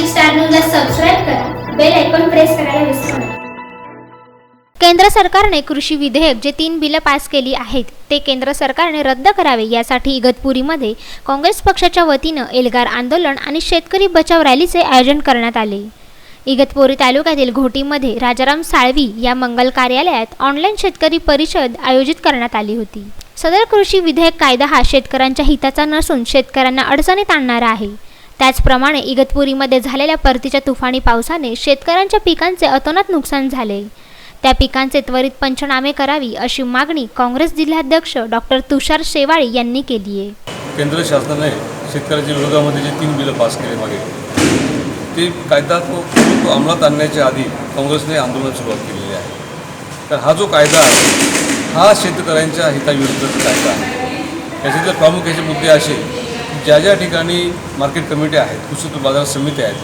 Nashik star न्यूजला subscribe करा, bell icon press करायला विसरू नका। केंद्र सरकारने कृषी विधेयक जे 3 बिलं पास केली आहेत ते केंद्र सरकारने रद्द करावे यासाठी इगतपुरीमध्ये काँग्रेस पक्षाच्या वतीने एल्गार आंदोलन आणि शेतकरी बचाव रॅलीचे आयोजन करण्यात आले। इगतपुरी तालुक्यातील घोटीमध्ये राजाराम साळवी या मंगल कार्यालयात ऑनलाईन शेतकरी परिषद आयोजित करण्यात आली होती। सदर कृषी विधेयक कायदा हा शेतकऱ्यांच्या हिताचा नसून शेतकऱ्यांना अडचणीत आणणारा आहे। त्याचप्रमाणे इगतपुरीमध्ये झालेल्या परतीच्या तुफानी पावसाने शेतकऱ्यांच्या पिकांचे अतोनात नुकसान झाले। त्या पिकांचे त्वरित पंचनामे करावी अशी मागणी काँग्रेस जिल्हाध्यक्ष डॉक्टर तुषार शेवाळी यांनी केली आहे। केंद्र शासनाने शेतकऱ्यांच्या विरोधामध्ये जे 3 बिलं पास केले मागे ते कायदा तो अंमलात आणण्याच्या आधी काँग्रेसने आंदोलन सुरुवात केलेली आहे। तर हा जो कायदा आहे हा शेतकऱ्यांच्या हिताविरुद्धचा कायदा आहे। याच्यातले प्रामुख्याचे मुद्दे असे की ज्या ठिकाणी मार्केट कमिटी आहेत, कृषी उत्पन्न बाजार समिती आहेत,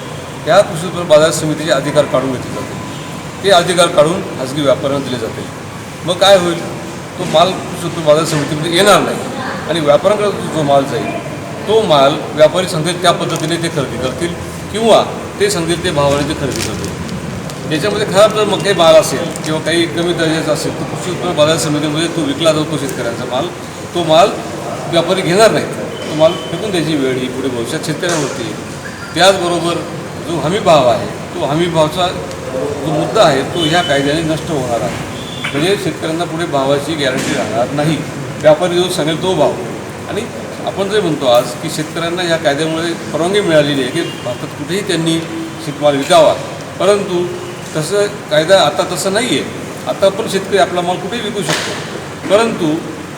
त्या कृषी उत्पन्न बाजार समितीचे अधिकार काढून घेतले जाते। ते अधिकार काढून खाजगी व्यापाऱ्यांना दिले जाते। मग काय होईल, तो माल कृषी उत्पन्न बाजार समितीमध्ये येणार नाही आणि व्यापाऱ्यांकडे जो माल जाईल तो माल व्यापारी सांगतील त्या पद्धतीने ते खरेदी करतील किंवा ते सांगतील ते भावाने ते खरेदी करतील। याच्यामध्ये खराब जर मग काही माल असेल किंवा काही कमी दर्जाचा असेल तर कृषी उत्पन्न बाजार समितीमध्ये तो विकला जातो शेतकऱ्यांचा माल, तो माल व्यापारी घेणार नाहीत, तो माल फेकून द्यायची वेळ ही पुढे भविष्यात शेतकऱ्यांवरती। त्याचबरोबर जो हमी भाव आहे तो हमी भावाचा जो मुद्दा आहे तो ह्या कायद्याने नष्ट होणार आहे। म्हणजे शेतकऱ्यांना पुढे भावाची गॅरंटी राहणार नाही, व्यापारी जो सांगेल तो भाव। आणि आपण जे म्हणतो आज की शेतकऱ्यांना ह्या कायद्यामुळे परवानगी मिळालेली आहे की भारतात कुठेही त्यांनी शेतमाल विकावा, परंतु तसं कायदा आता तसं नाही आहे। आता पण शेतकरी आपला माल कुठेही विकू शकतो, परंतु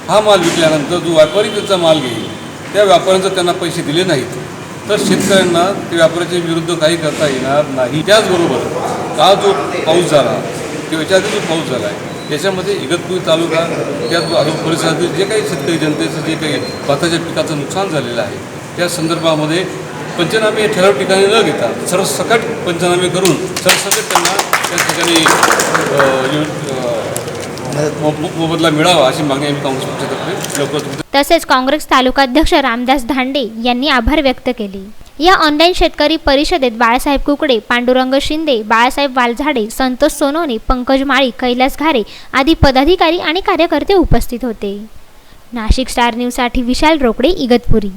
हा माल विकल्यानंतर जो व्यापारी त्यांचा माल घेईल त्या व्यापाऱ्यांचं त्यांना पैसे दिले नाहीत तर शेतकऱ्यांना त्या व्यापाऱ्याच्या विरुद्ध काही करता येणार नाही। त्याचबरोबर हा जो पाऊस झाला किंवा याच्याआधी जो पाऊस झाला आहे त्याच्यामध्ये इगतपुरी तालुका त्याच परिसरातील जे काही शेतकरी जनतेचं जे काही भाताच्या पिकाचं नुकसान झालेलं आहे त्या संदर्भामध्ये पंचनामे ठराव ठिकाणी न घेता सरसकट पंचनामे करून सरसकट त्यांना त्या ठिकाणी मोबदला मिळावा अशी मागणी आम्ही काँग्रेस पक्षातर्फे लवकरच। तसेच काँग्रेस तालुकाध्यक्ष रामदास धांडे यांनी आभार व्यक्त केले। या ऑनलाईन शेतकरी परिषदेत बाळासाहेब कुकडे, पांडुरंग शिंदे, बाळासाहेब वालझाडे, संतोष सोनवणे, पंकज माळी, कैलास घारे आदी पदाधिकारी आणि कार्यकर्ते उपस्थित होते। नाशिक स्टार न्यूजसाठी विशाल रोकडे, इगतपुरी।